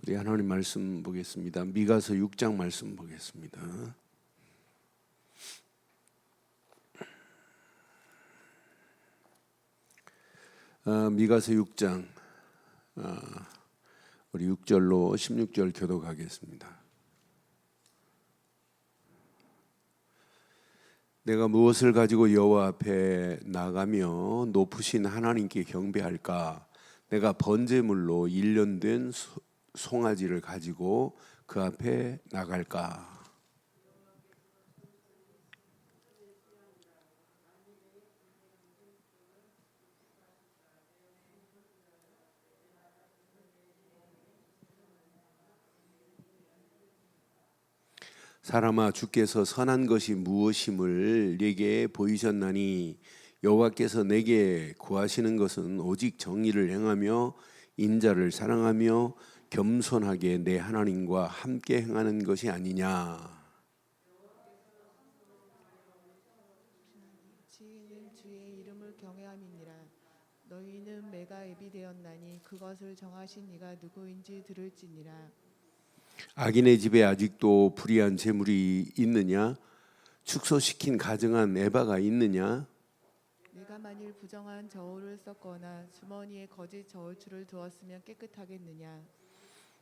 우리 하나님 말씀 보겠습니다. 미가서 6장 말씀 보겠습니다. 미가서 6장 우리 6절로 16절 교독하겠습니다. 내가 무엇을 가지고 여호와 앞에 나가며 높으신 하나님께 경배할까? 내가 번제물로 1년 된 송아지를 가지고 그 앞에 나갈까? 사람아, 주께서 선한 것이 무엇임을 내게 보이셨나니 여호와께서 내게 구하시는 것은 오직 정의를 행하며 인자를 사랑하며 겸손하게 내 하나님과 함께 행하는 것이 아니냐. 지혜는 주의 이름을 경외함이니라. 너희는 매가 앱이 되었나니 그것을 정하신 이가 누구인지 들을지니라. 악인의 집에 아직도 불의한 재물이 있느냐? 축소시킨 가증한 에바가 있느냐? 내가 만일 부정한 저울을 썼거나 주머니에 거짓 저울추를 두었으면 깨끗하겠느냐?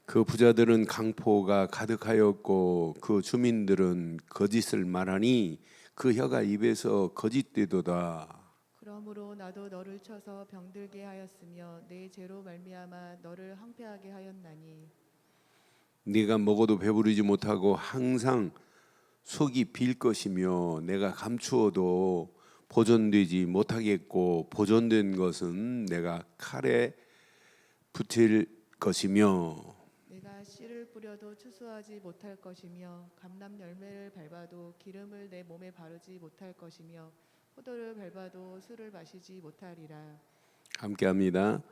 그 부자들은 강포가 가득하였고 그 주민들은 거짓을 말하니 그 혀가 입에서 거짓되도다. 그러므로 나도 너를 쳐서 병들게 하였으며 내 죄로 말미암아 너를 황폐하게 하였나니 네가 먹어도 배부르지 못하고 항상 속이 빌 것이며 내가 감추어도 보존되지 못하겠고 보존된 것은 내가 칼에 붙일 것이며 내가 씨를 뿌려도 추수하지 못할 것이며 감람 열매를 밟아도 기름을 내 몸에 바르지 못할 것이며 포도를 밟아도 술을 마시지 못하리라. 함께합니다.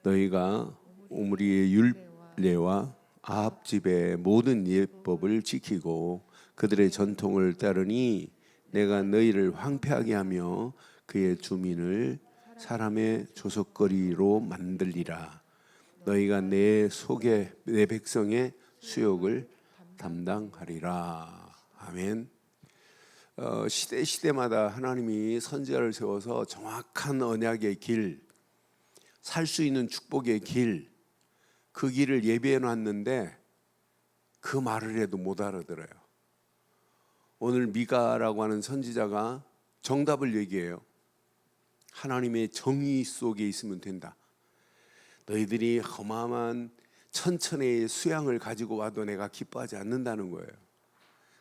너희가 오므리의 율례와 아합 집의 모든 예법을 지키고 그들의 전통을 따르니 내가 너희를 황폐하게 하며 그의 주민을 사람의 조석거리로 만들리라. 너희가 내 속에 내 백성의 수욕을 담당하리라. 아멘. 시대마다 하나님이 선지자를 세워서 정확한 언약의 길, 살 수 있는 축복의 길, 그 길을 예비해 놨는데 그 말을 해도 못 알아들어요. 오늘 미가라고 하는 선지자가 정답을 얘기해요. 하나님의 정의 속에 있으면 된다. 너희들이 어마어마한 천천의 수양을 가지고 와도 내가 기뻐하지 않는다는 거예요.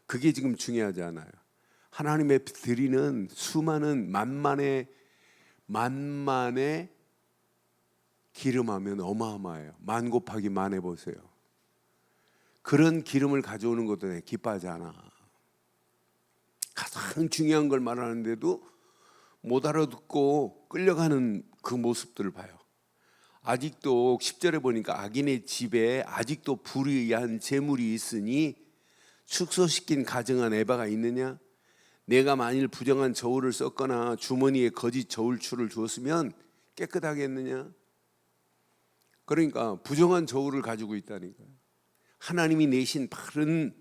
그게 지금 중요하지 않아요. 하나님의 드리는 수많은 만만의 기름하면 어마어마해요. 만 곱하기 만 해보세요. 그런 기름을 가져오는 것도 내가 기뻐하지 않아. 가장 중요한 걸 말하는데도 못 알아듣고 끌려가는 그 모습들을 봐요. 아직도 10절에 보니까 악인의 집에 아직도 불의한 재물이 있으니 축소시킨 가증한 에바가 있느냐? 내가 만일 부정한 저울을 썼거나 주머니에 거짓 저울추를 주었으면 깨끗하겠느냐? 그러니까 부정한 저울을 가지고 있다니까요. 하나님이 내신 바른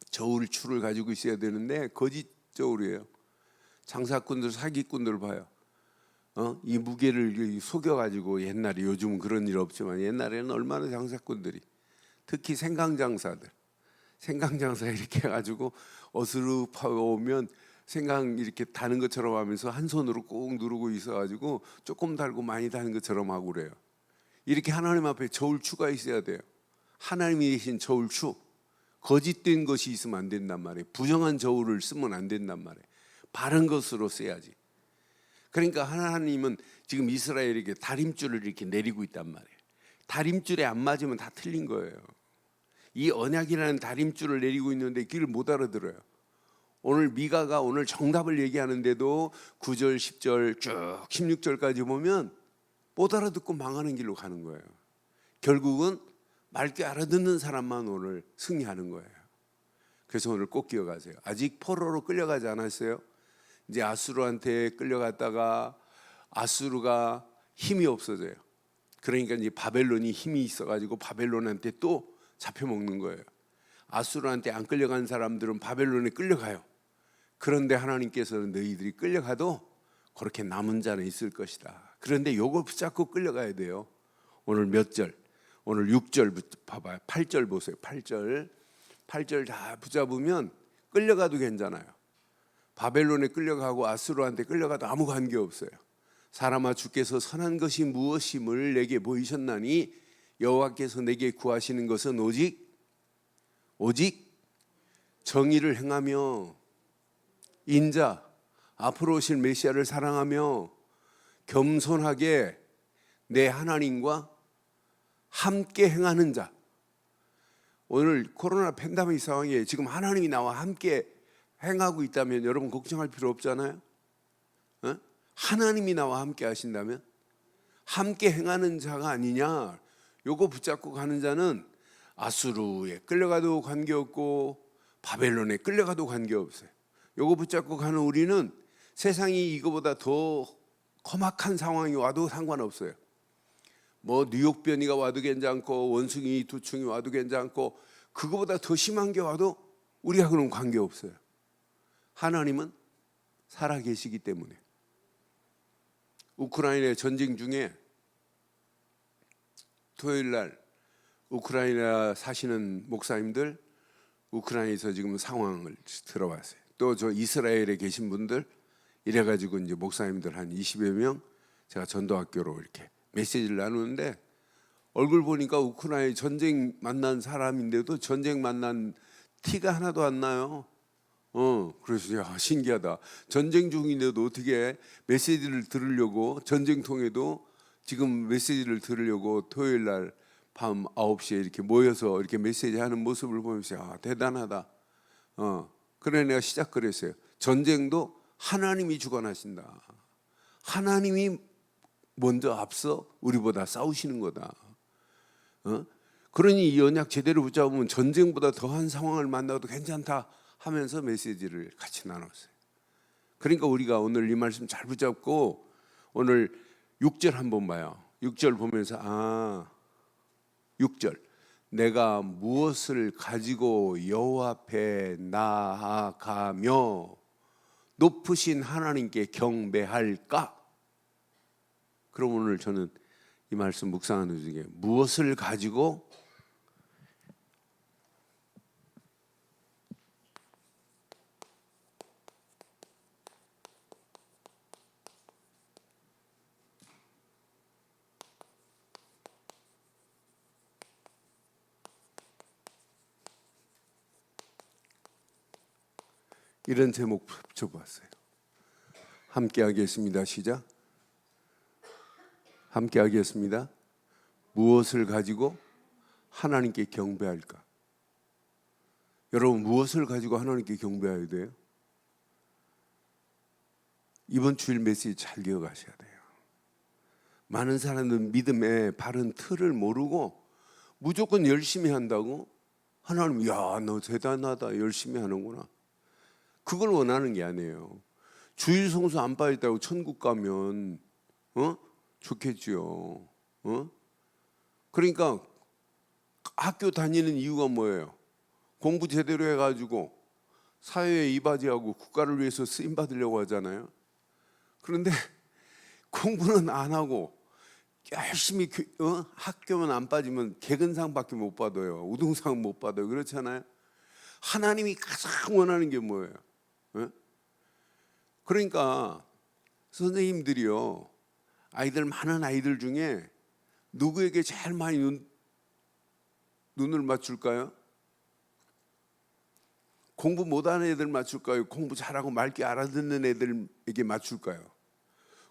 저울추를 가지고 있어야 되는데 거짓 저울이에요. 장사꾼들, 사기꾼들 봐요. 이 무게를 속여가지고 옛날에, 요즘은 그런 일 없지만 옛날에는 얼마나 장사꾼들이, 특히 생강장사들, 생강장사 이렇게 해가지고 어스룹하고 오면 생강 이렇게 다는 것처럼 하면서 한 손으로 꾹 누르고 있어가지고 조금 달고 많이 다는 것처럼 하고 그래요. 이렇게 하나님 앞에 저울추가 있어야 돼요. 하나님이 계신 저울추. 거짓된 것이 있으면 안 된단 말이에요. 부정한 저울을 쓰면 안 된단 말이에요. 바른 것으로 써야지. 그러니까 하나님은 지금 이스라엘에게 다림줄을 이렇게 내리고 있단 말이에요. 다림줄에 안 맞으면 다 틀린 거예요. 이 언약이라는 다림줄을 내리고 있는데 길을 못 알아들어요. 오늘 미가가 오늘 정답을 얘기하는데도 9절, 10절 쭉 16절까지 보면 못 알아듣고 망하는 길로 가는 거예요. 결국은 맑게 알아듣는 사람만 오늘 승리하는 거예요. 그래서 오늘 꼭 기억하세요. 아직 포로로 끌려가지 않았어요. 이제 아수르한테 끌려갔다가 아수르가 힘이 없어져요. 그러니까 이제 바벨론이 힘이 있어가지고 바벨론한테 또 잡혀먹는 거예요. 아수르한테 안 끌려간 사람들은 바벨론에 끌려가요. 그런데 하나님께서는 너희들이 끌려가도 그렇게 남은 자는 있을 것이다. 그런데 요거 붙잡고 끌려가야 돼요. 오늘 몇 절? 오늘 6절 봐봐요. 8절 보세요. 8절 다 붙잡으면 끌려가도 괜찮아요. 바벨론에 끌려가고 아수르한테 끌려가도 아무 관계 없어요. 사람아, 주께서 선한 것이 무엇임을 내게 보이셨나니 여호와께서 내게 구하시는 것은 오직 정의를 행하며 인자, 앞으로 오실 메시아를 사랑하며 겸손하게 내 하나님과 함께 행하는 자. 오늘 코로나 팬데믹 상황에 지금 하나님이 나와 함께 행하고 있다면 여러분 걱정할 필요 없잖아요. 하나님이 나와 함께 하신다면 함께 행하는 자가 아니냐. 요거 붙잡고 가는 자는 아수르에 끌려가도 관계없고 바벨론에 끌려가도 관계없어요. 요거 붙잡고 가는 우리는 세상이 이거보다 더 험악한 상황이 와도 상관없어요. 뭐 뉴욕 변이가 와도 괜찮고 원숭이 두충이 와도 괜찮고 그거보다 더 심한 게 와도 우리가 그런 관계없어요. 하나님은 살아계시기 때문에. 우크라이나 전쟁 중에 토요일 날 우크라이나 사시는 목사님들 우크라이나에서 지금 상황을 들어봤어요. 또 저 이스라엘에 계신 분들 이래가지고 이제 목사님들 한 20여 명 제가 전도학교로 이렇게 메시지를 나누는데 얼굴 보니까 우크라이나 전쟁 만난 사람인데도 전쟁 만난 티가 하나도 안 나요. 그래서 야, 신기하다. 전쟁 중인데도 어떻게 메시지를 들으려고 전쟁통에도 지금 메시지를 들으려고 토요일 날 밤 9시에 이렇게 모여서 이렇게 메시지 하는 모습을 보면서 야, 대단하다. 그래 내가 시작 그랬어요. 전쟁도 하나님이 주관하신다. 하나님이 먼저 앞서 우리보다 싸우시는 거다. 그러니 이 언약 제대로 붙잡으면 전쟁보다 더한 상황을 만나도 괜찮다 하면서 메시지를 같이 나눴어요. 그러니까 우리가 오늘 이 말씀 잘 붙잡고 오늘 6절 한번 봐요. 6절 보면서 6절 내가 무엇을 가지고 여호와 앞에 나아가며 높으신 하나님께 경배할까? 그럼 오늘 저는 이 말씀 묵상하는 중에 무엇을 가지고 이런 제목 붙여봤어요. 함께 하겠습니다. 시작. 함께 하겠습니다. 무엇을 가지고 하나님께 경배할까? 여러분 무엇을 가지고 하나님께 경배해야 돼요? 이번 주일 메시지 잘 기억하셔야 돼요. 많은 사람들은 믿음의 바른 틀을 모르고 무조건 열심히 한다고 하나님 야, 너 대단하다 열심히 하는구나. 그걸 원하는 게 아니에요. 주일 성수 안 빠졌다고 천국 가면 좋겠지요. 그러니까 학교 다니는 이유가 뭐예요? 공부 제대로 해가지고 사회에 이바지하고 국가를 위해서 쓰임 받으려고 하잖아요. 그런데 공부는 안 하고 열심히 학교만 안 빠지면 개근상밖에 못 받아요. 우등상 못 받아요. 그렇잖아요. 하나님이 가장 원하는 게 뭐예요? 그러니까 선생님들이요, 많은 아이들 중에 누구에게 제일 많이 눈을 맞출까요? 공부 못하는 애들 맞출까요? 공부 잘하고 맑게 알아듣는 애들에게 맞출까요?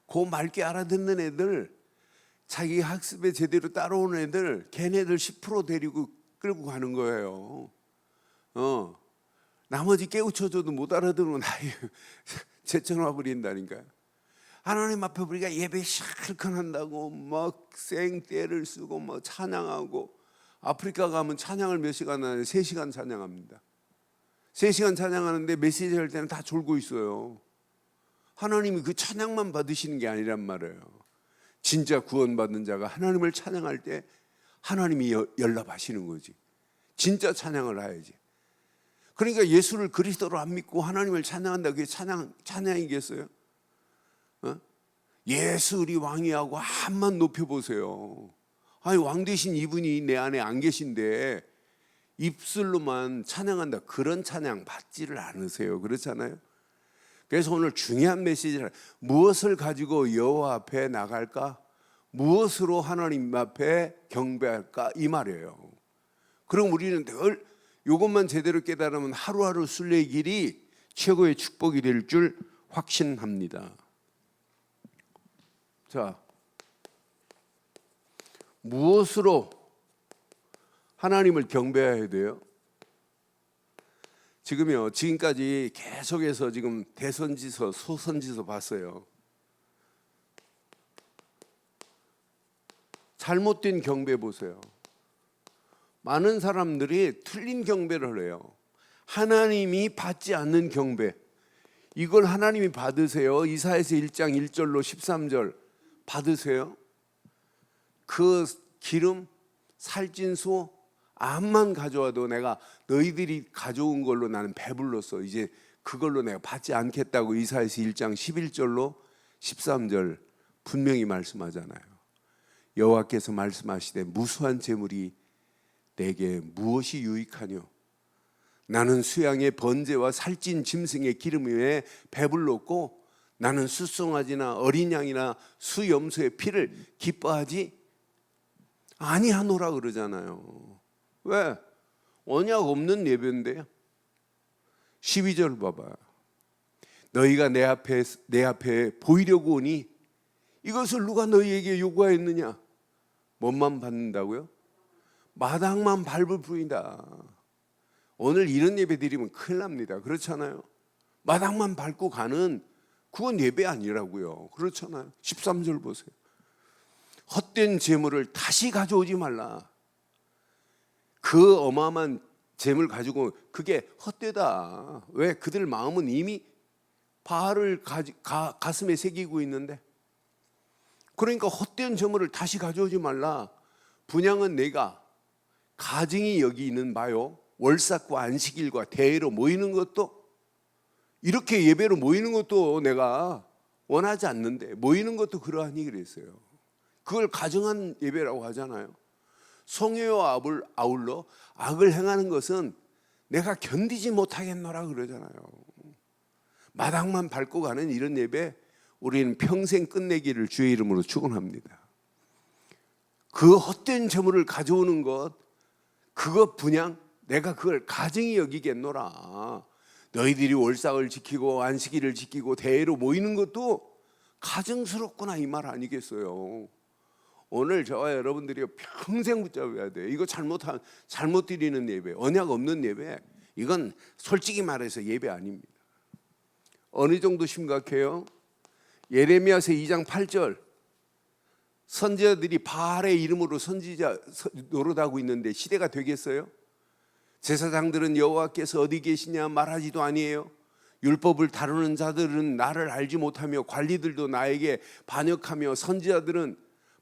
그 맑게 알아듣는 애들, 자기 학습에 제대로 따라오는 애들, 걔네들 10% 데리고 끌고 가는 거예요. 나머지 깨우쳐줘도 못 알아들으면 제쳐놔 버린다니까요. 하나님 앞에 우리가 예배 실컷 한다고 막 생떼를 쓰고 막 찬양하고, 아프리카 가면 찬양을 몇 시간 하냐? 3시간 찬양합니다. 3시간 찬양하는데 메시지 할 때는 다 졸고 있어요. 하나님이 그 찬양만 받으시는 게 아니란 말이에요. 진짜 구원받은 자가 하나님을 찬양할 때 하나님이 연락하시는 거지. 진짜 찬양을 해야지. 그러니까 예수를 그리스도로 안 믿고 하나님을 찬양한다, 그게 찬양이겠어요? 예수 우리 왕이하고 한만 높여보세요. 아니, 왕 대신 이분이 내 안에 안 계신데 입술로만 찬양한다, 그런 찬양 받지를 않으세요. 그렇잖아요. 그래서 오늘 중요한 메시지를, 무엇을 가지고 여호와 앞에 나갈까? 무엇으로 하나님 앞에 경배할까? 이 말이에요. 그럼 우리는 늘 이것만 제대로 깨달으면 하루하루 순례의 길이 최고의 축복이 될 줄 확신합니다. 자, 무엇으로 하나님을 경배해야 돼요? 지금까지 계속해서 지금 대선지서, 소선지서 봤어요. 잘못된 경배 보세요. 많은 사람들이 틀린 경배를 해요. 하나님이 받지 않는 경배, 이걸 하나님이 받으세요. 이사야서 1장 1절로 13절 받으세요. 그 기름, 살찐소, 암만 가져와도 내가 너희들이 가져온 걸로 나는 배불렀어, 이제 그걸로 내가 받지 않겠다고 이사야서 1장 11절로 13절 분명히 말씀하잖아요. 여호와께서 말씀하시되 무수한 재물이 내게 무엇이 유익하뇨? 나는 수양의 번제와 살찐 짐승의 기름에 배불렀고 나는 숫송아지나 어린 양이나 수염소의 피를 기뻐하지 아니하노라 그러잖아요. 왜? 언약 없는 예배인데요. 12절 봐봐요. 너희가 내 앞에 보이려고 오니 이것을 누가 너희에게 요구하였느냐? 뭐만 받는다고요? 마당만 밟을 뿐이다. 오늘 이런 예배 드리면 큰일 납니다. 그렇잖아요. 마당만 밟고 가는, 그건 예배 아니라고요. 그렇잖아요. 13절 보세요. 헛된 재물을 다시 가져오지 말라. 그 어마어마한 재물 가지고 그게 헛되다. 왜? 그들 마음은 이미 바알을 가슴에 새기고 있는데. 그러니까 헛된 재물을 다시 가져오지 말라. 분향은 내가 가증이 여기 있는 바요. 월삭과 안식일과 대회로 모이는 것도, 이렇게 예배로 모이는 것도 내가 원하지 않는데 모이는 것도 그러하니 그랬어요. 그걸 가증한 예배라고 하잖아요. 성회와 아울러 악을 행하는 것은 내가 견디지 못하겠노라 그러잖아요. 마당만 밟고 가는 이런 예배, 우리는 평생 끝내기를 주의 이름으로 축원합니다. 그 헛된 재물을 가져오는 것, 그것 분양, 내가 그걸 가증히 여기겠노라. 너희들이 월삭을 지키고 안식일을 지키고 대회로 모이는 것도 가증스럽구나, 이 말 아니겠어요? 오늘 저와 여러분들이 평생 붙잡아야 돼요. 이거 잘못 드리는 예배, 언약 없는 예배, 이건 솔직히 말해서 예배 아닙니다. 어느 정도 심각해요? 예레미야서 2장 8절, 선지자들이 바알의 이름으로 선지자 노릇하고 있는데 시대가 되겠어요? 제사장들은 여호와께서 어디 계시냐 말하지도 아니에요. 율법을 다루는 자들은 나를 알지 못하며 관리들도 나에게 반역하며 선지자들은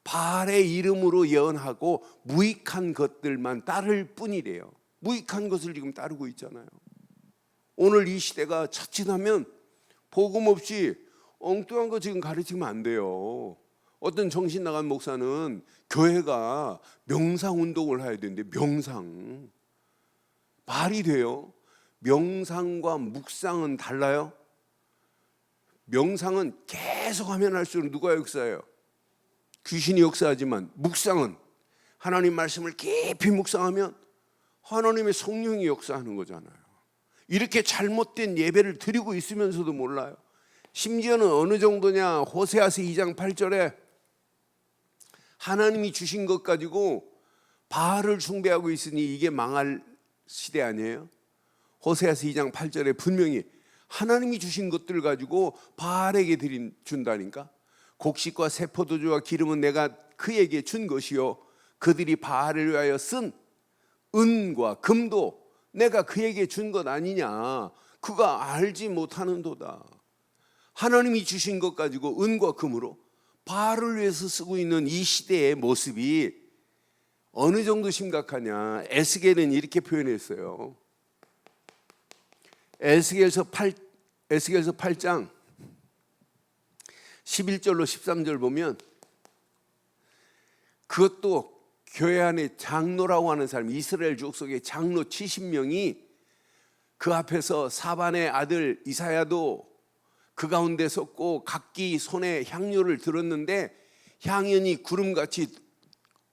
바알의 이름으로 예언하고 무익한 것들만 따를 뿐이래요. 무익한 것을 지금 따르고 있잖아요. 오늘 이 시대가 자칫하면 복음 없이 엉뚱한 거 지금 가르치면 안 돼요. 어떤 정신 나간 목사는 교회가 명상 운동을 해야 되는데, 명상 말이 돼요? 명상과 묵상은 달라요? 명상은 계속하면 할수록 누가 역사해요? 귀신이 역사하지만 묵상은 하나님 말씀을 깊이 묵상하면 하나님의 성령이 역사하는 거잖아요. 이렇게 잘못된 예배를 드리고 있으면서도 몰라요. 심지어는 어느 정도냐, 호세아서 2장 8절에 하나님이 주신 것 가지고 바알을 숭배하고 있으니 이게 망할 시대 아니에요? 호세아서 2장 8절에 분명히 하나님이 주신 것들 가지고 바알에게 준다니까. 곡식과 새 포도주와 기름은 내가 그에게 준 것이요, 그들이 바알을 위하여 쓴 은과 금도 내가 그에게 준 것 아니냐. 그가 알지 못하는도다. 하나님이 주신 것 가지고 은과 금으로 바알을 위해서 쓰고 있는 이 시대의 모습이 어느 정도 심각하냐. 에스겔은 이렇게 표현했어요. 에스겔서 8장 11절로 13절 보면, 그것도 교회 안에 장로라고 하는 사람, 이스라엘 족속의 장로 70명이 그 앞에서 사반의 아들 이사야도 그 가운데 섰고 각기 손에 향료를 들었는데 향연이 구름같이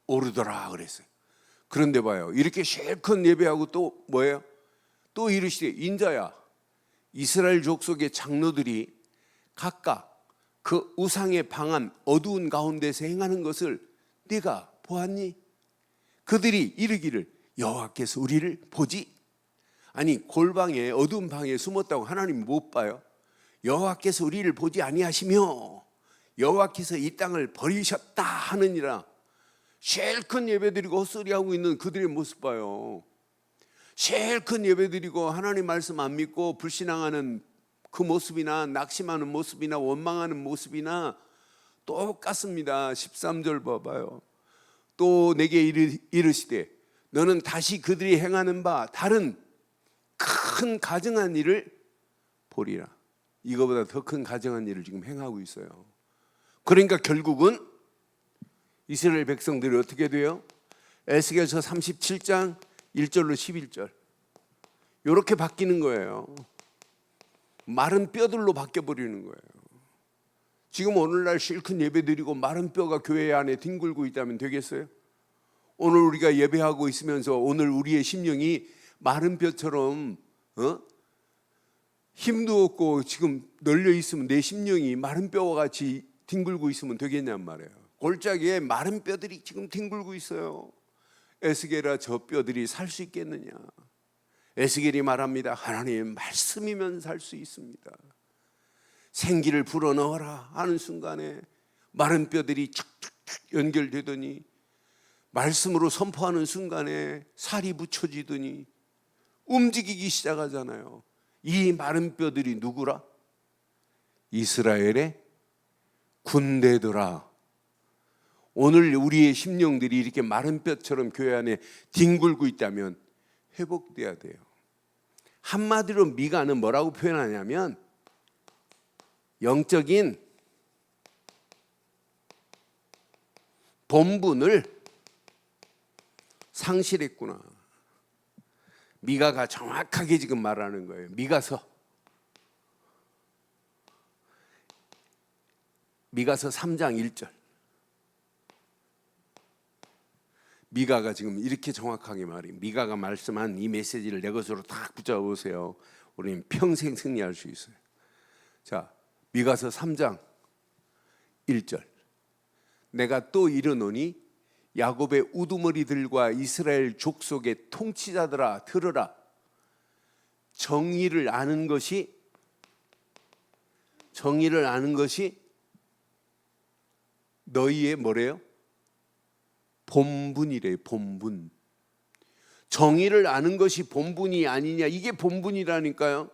오르더라 그랬어요. 그런데 봐요, 이렇게 실컷 예배하고 또 뭐예요? 또 이르시되, 인자야, 이스라엘 족속의 장로들이 각각 그 우상의 방한 어두운 가운데서 행하는 것을 네가 보았니? 그들이 이르기를 여호와께서 우리를 보지. 아니, 골방에 어두운 방에 숨었다고 하나님 못 봐요? 여호와께서 우리를 보지 아니하시며 여호와께서 이 땅을 버리셨다 하느니라. 실컷 예배드리고 헛소리하고 있는 그들의 모습 봐요. 실컷 예배드리고 하나님 말씀 안 믿고 불신앙하는 그 모습이나 낙심하는 모습이나 원망하는 모습이나 똑같습니다. 13절 봐봐요. 또 내게 이르시되 너는 다시 그들이 행하는 바 다른 큰 가증한 일을 보리라. 이거보다 더 큰 가증한 일을 지금 행하고 있어요. 그러니까 결국은 이스라엘 백성들이 어떻게 돼요? 에스겔서 37장 1절로 11절 이렇게 바뀌는 거예요. 마른 뼈들로 바뀌어버리는 거예요. 지금 오늘날 실컷 예배드리고 마른 뼈가 교회 안에 뒹굴고 있다면 되겠어요? 오늘 우리가 예배하고 있으면서 오늘 우리의 심령이 마른 뼈처럼 힘도 없고 지금 널려 있으면 내 심령이 마른 뼈와 같이 뒹굴고 있으면 되겠냔 말이에요. 골짜기에 마른 뼈들이 지금 뒹굴고 있어요. 에스겔아, 저 뼈들이 살 수 있겠느냐? 에스겔이 말합니다. 하나님의 말씀이면 살 수 있습니다. 생기를 불어넣어라 하는 순간에 마른 뼈들이 척척척 연결되더니, 말씀으로 선포하는 순간에 살이 붙여지더니 움직이기 시작하잖아요. 이 마른 뼈들이 누구라? 이스라엘의 군대더라. 오늘 우리의 심령들이 이렇게 마른 뼈처럼 교회 안에 뒹굴고 있다면 회복돼야 돼요. 한마디로 미가는 뭐라고 표현하냐면 영적인 본분을 상실했구나. 미가가 정확하게 지금 말하는 거예요. 미가서 3장 1절. 미가가 지금 이렇게 정확하게 말해요. 미가가 말씀한 이 메시지를 내 것으로 딱 붙잡아 보세요. 우리는 평생 승리할 수 있어요. 자, 미가서 3장 1절. 내가 또 이르노니 야곱의 우두머리들과 이스라엘 족속의 통치자들아 들으라. 정의를 아는 것이 너희의 뭐래요? 본분이래요. 본분. 정의를 아는 것이 본분이 아니냐, 이게 본분이라니까요.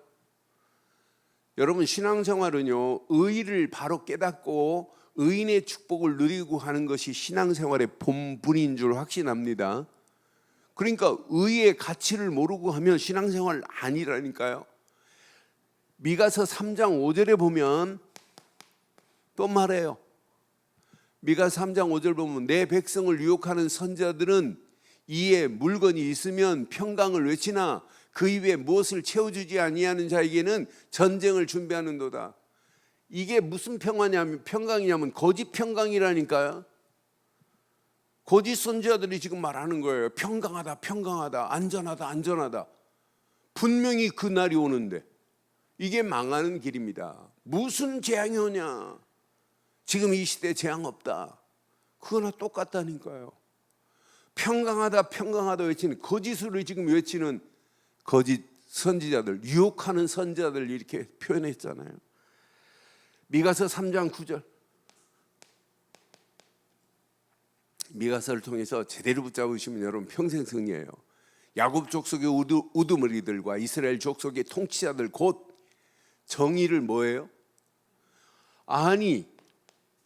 여러분, 신앙생활은요, 의의를 바로 깨닫고 의인의 축복을 누리고 하는 것이 신앙생활의 본분인 줄 확신합니다. 그러니까 의의 가치를 모르고 하면 신앙생활 아니라니까요. 미가서 3장 5절에 보면 또 말해요. 미가서 3장 5절 보면 내 백성을 유혹하는 선지자들은 이에 물건이 있으면 평강을 외치나 그 입에 무엇을 채워주지 아니하는 자에게는 전쟁을 준비하는도다. 이게 무슨 평강이냐면 거짓 평강이라니까요. 거짓 선지자들이 지금 말하는 거예요. 평강하다, 평강하다, 안전하다, 안전하다. 분명히 그 날이 오는데 이게 망하는 길입니다. 무슨 재앙이 오냐? 지금 이 시대에 재앙 없다. 그거나 똑같다니까요. 평강하다, 평강하다 외치는 거짓으로 지금 외치는 거짓 선지자들, 유혹하는 선지자들 이렇게 표현했잖아요. 미가서 3장 9절. 미가서를 통해서 제대로 붙잡으시면 여러분 평생 승리해요. 야곱 족속의 우두머리들과 이스라엘 족속의 통치자들 곧 정의를 뭐예요? 아니,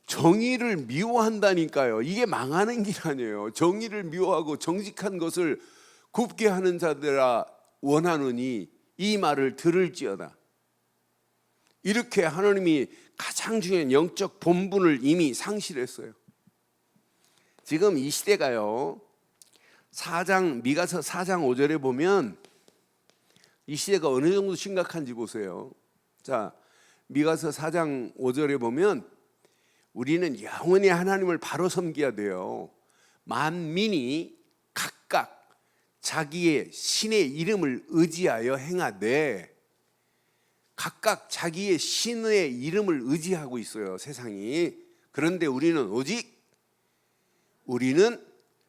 정의를 미워한다니까요. 이게 망하는 길 아니에요. 정의를 미워하고 정직한 것을 굽게 하는 자들아 원하노니 이 말을 들을지어다. 이렇게 하나님이 가장 중요한 영적 본분을 이미 상실했어요. 지금 이 시대가요, 미가서 4장 5절에 보면 이 시대가 어느 정도 심각한지 보세요. 자, 미가서 4장 5절에 보면 우리는 영원히 하나님을 바로 섬겨야 돼요. 만민이 각각 자기의 신의 이름을 의지하여 행하되, 각각 자기의 신의 이름을 의지하고 있어요, 세상이. 그런데 우리는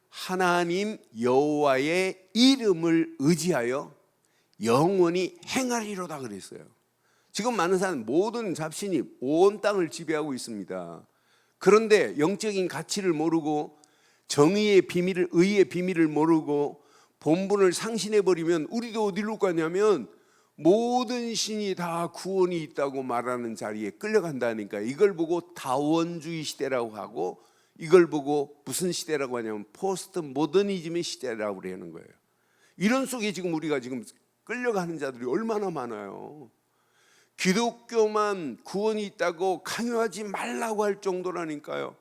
하나님 여호와의 이름을 의지하여 영원히 행하리로다 그랬어요. 지금 많은 사람 모든 잡신이 온 땅을 지배하고 있습니다. 그런데 영적인 가치를 모르고 정의의 비밀을, 의의 비밀을 모르고 본분을 상실해 버리면 우리도 어디로 가냐면 모든 신이 다 구원이 있다고 말하는 자리에 끌려간다니까. 이걸 보고 다원주의 시대라고 하고, 이걸 보고 무슨 시대라고 하냐면 포스트 모더니즘의 시대라고 그러는 거예요. 이런 속에 지금 우리가 지금 끌려가는 자들이 얼마나 많아요. 기독교만 구원이 있다고 강요하지 말라고 할 정도라니까요.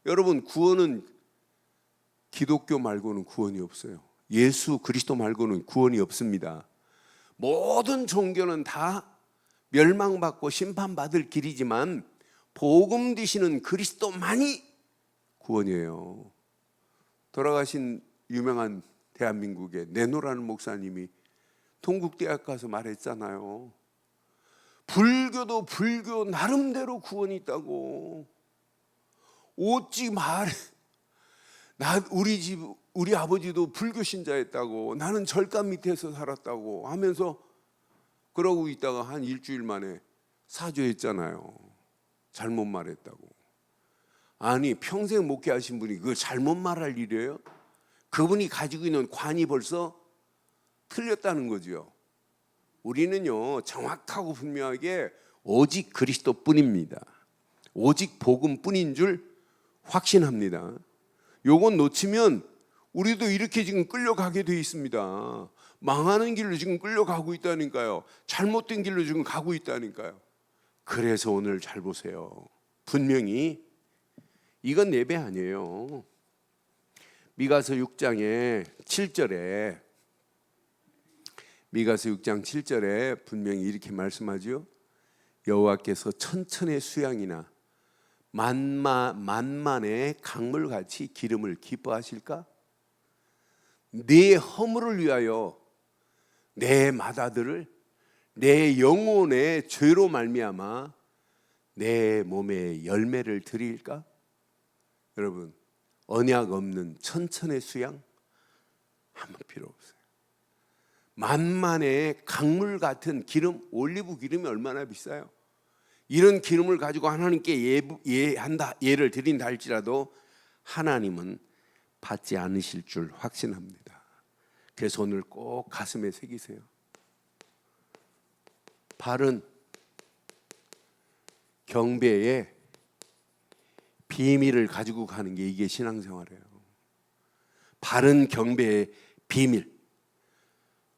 여러분, 구원은 기독교 말고는 구원이 없어요. 예수 그리스도 말고는 구원이 없습니다. 모든 종교는 다 멸망받고 심판받을 길이지만 복음 되시는 그리스도만이 구원이에요. 돌아가신 유명한 대한민국의 내노라는 목사님이 동국대학 가서 말했잖아요. 불교도 불교 나름대로 구원이 있다고. 어찌 말해. 우리 아버지도 불교 신자였다고, 나는 절간 밑에서 살았다고 하면서 그러고 있다가 한 일주일 만에 사죄했잖아요. 잘못 말했다고. 아니, 평생 목회하신 분이 그걸 잘못 말할 일이에요? 그분이 가지고 있는 관이 벌써 틀렸다는 거죠. 우리는요, 정확하고 분명하게 오직 그리스도뿐입니다. 오직 복음뿐인 줄 확신합니다. 요건 놓치면 우리도 이렇게 지금 끌려가게 돼 있습니다. 망하는 길로 지금 끌려가고 있다니까요. 잘못된 길로 지금 가고 있다니까요. 그래서 오늘 잘 보세요. 분명히 이건 예배 아니에요. 미가서 6장의 7절에, 미가서 6장 7절에 분명히 이렇게 말씀하죠. 여호와께서 천천의 수양이나 만만의 강물같이 기름을 기뻐하실까? 네 허물을 위하여 내 맏아들을 내 영혼의 죄로 말미암아 내 몸에 열매를 드릴까? 여러분, 언약 없는 천천의 수양 아무 필요 없어요. 만만의 강물 같은 기름, 올리브 기름이 얼마나 비싸요? 이런 기름을 가지고 하나님께 예를 드린다 할지라도 하나님은 받지 않으실 줄 확신합니다. 그래서 오늘 꼭 가슴에 새기세요. 바른 경배의 비밀을 가지고 가는 게 이게 신앙생활이에요. 바른 경배의 비밀.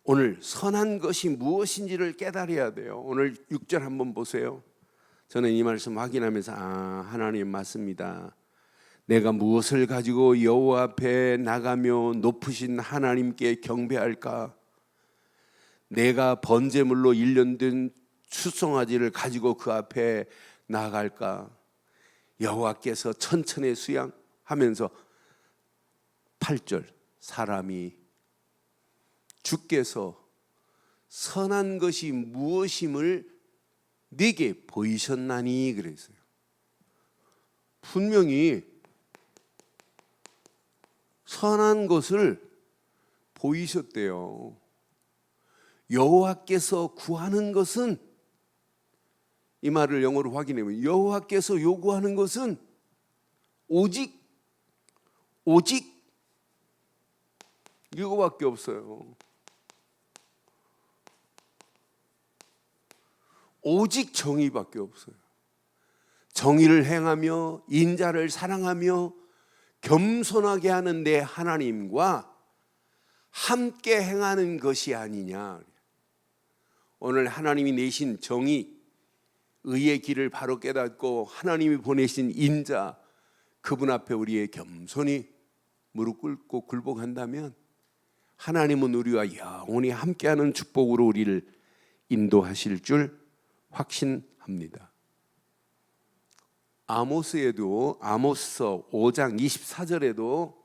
오늘 선한 것이 무엇인지를 깨달아야 돼요. 오늘 6절 한번 보세요. 저는 이 말씀 확인하면서 하나님 맞습니다. 내가 무엇을 가지고 여호와 앞에 나가며 높으신 하나님께 경배할까? 내가 번제물로 일련된 수송아지를 가지고 그 앞에 나갈까? 여호와께서 천천의 수양하면서 8절 사람이 주께서 선한 것이 무엇임을 네게 보이셨나니 그랬어요. 분명히 선한 것을 보이셨대요. 여호와께서 구하는 것은, 이 말을 영어로 확인해보면 여호와께서 요구하는 것은 오직 이거밖에 없어요. 오직 정의밖에 없어요. 정의를 행하며 인자를 사랑하며 겸손하게 하는 내 하나님과 함께 행하는 것이 아니냐. 오늘 하나님이 내신 정의, 의의 길을 바로 깨닫고 하나님이 보내신 인자, 그분 앞에 우리의 겸손히 무릎 꿇고 굴복한다면 하나님은 우리와 영원히 함께하는 축복으로 우리를 인도하실 줄 확신합니다. 아모스에도, 아모스서 5장 24절에도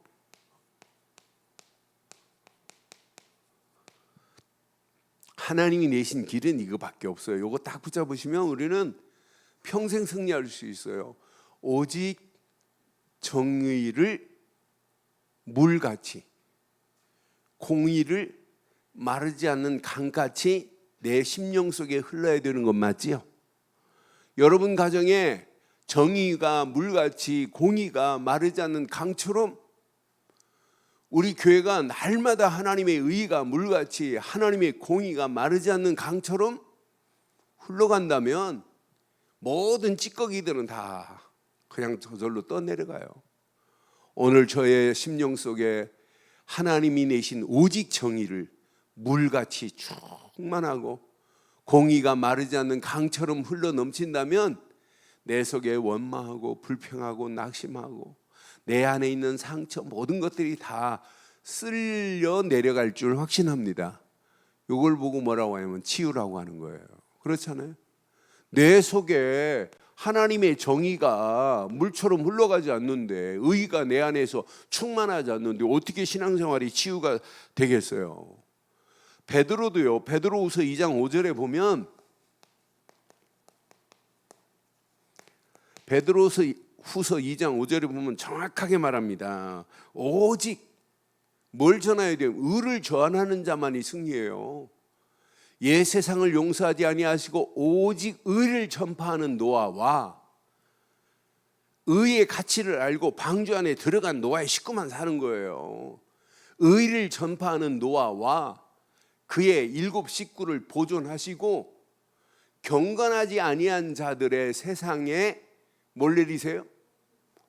하나님이 내신 길은 이거밖에 없어요. 이거 딱 붙잡으시면 우리는 평생 승리할 수 있어요. 오직 정의를 물같이, 공의를 마르지 않는 강같이 내 심령 속에 흘러야 되는 것 맞지요? 여러분 가정에 정의가 물같이, 공의가 마르지 않는 강처럼 우리 교회가 날마다 하나님의 의가 물같이, 하나님의 공의가 마르지 않는 강처럼 흘러간다면 모든 찌꺼기들은 다 그냥 저절로 떠내려가요. 오늘 저의 심령 속에 하나님이 내신 오직 정의를 물같이 충만하고 공의가 마르지 않는 강처럼 흘러 넘친다면 내 속에 원망하고 불평하고 낙심하고 내 안에 있는 상처, 모든 것들이 다 쓸려 내려갈 줄 확신합니다. 이걸 보고 뭐라고 하냐면 치유라고 하는 거예요. 그렇잖아요. 내 속에 하나님의 정의가 물처럼 흘러가지 않는데, 의가 내 안에서 충만하지 않는데 어떻게 신앙생활이 치유가 되겠어요? 베드로도요. 베드로후서 2장 5절에 보면, 베드로후서 2장 5절에 보면 정확하게 말합니다. 오직 뭘 전해야 돼요? 의를 전하는 자만이 승리해요. 옛 세상을 용서하지 아니하시고 오직 의를 전파하는 노아와 의의 가치를 알고 방주 안에 들어간 노아의 식구만 사는 거예요. 의를 전파하는 노아와 그의 7 식구를 보존하시고 경건하지 아니한 자들의 세상에 뭘 내리세요?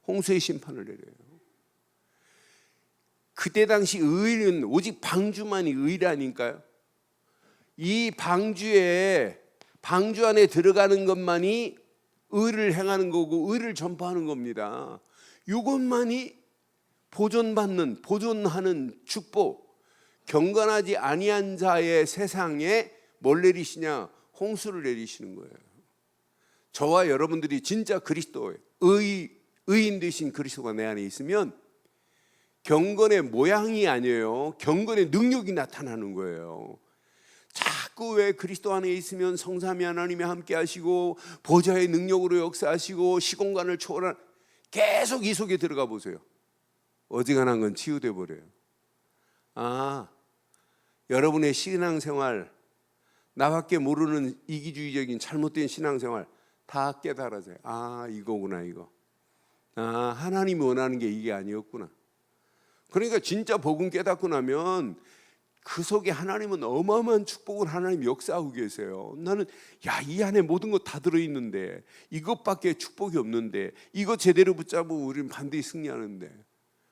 홍수의 심판을 내려요. 그때 당시 의는 오직 방주만이 의라니까요. 이 방주 안에 들어가는 것만이 의를 행하는 거고 의를 전파하는 겁니다. 이것만이 보존하는 축복. 경건하지 아니한 자의 세상에 뭘 내리시냐? 홍수를 내리시는 거예요. 저와 여러분들이 진짜 그리스도의 의인 되신 그리스도가 내 안에 있으면 경건의 모양이 아니에요. 경건의 능력이 나타나는 거예요. 자꾸 왜 그리스도 안에 있으면 성삼위 하나님이 함께 하시고 보좌의 능력으로 역사하시고 시공간을 초월한, 계속 이 속에 들어가 보세요. 어지간한 건 치유돼 버려요. 여러분의 신앙생활, 나밖에 모르는 이기주의적인 잘못된 신앙생활 다 깨달아져요. 이거구나 이거. 하나님이 원하는 게 이게 아니었구나. 그러니까 진짜 복음 깨닫고 나면 그 속에 하나님은 어마어마한 축복을 하나님 역사하고 계세요. 나는 이 안에 모든 것 다 들어있는데, 이것밖에 축복이 없는데, 이거 제대로 붙잡으면 우리는 반드시 승리하는데.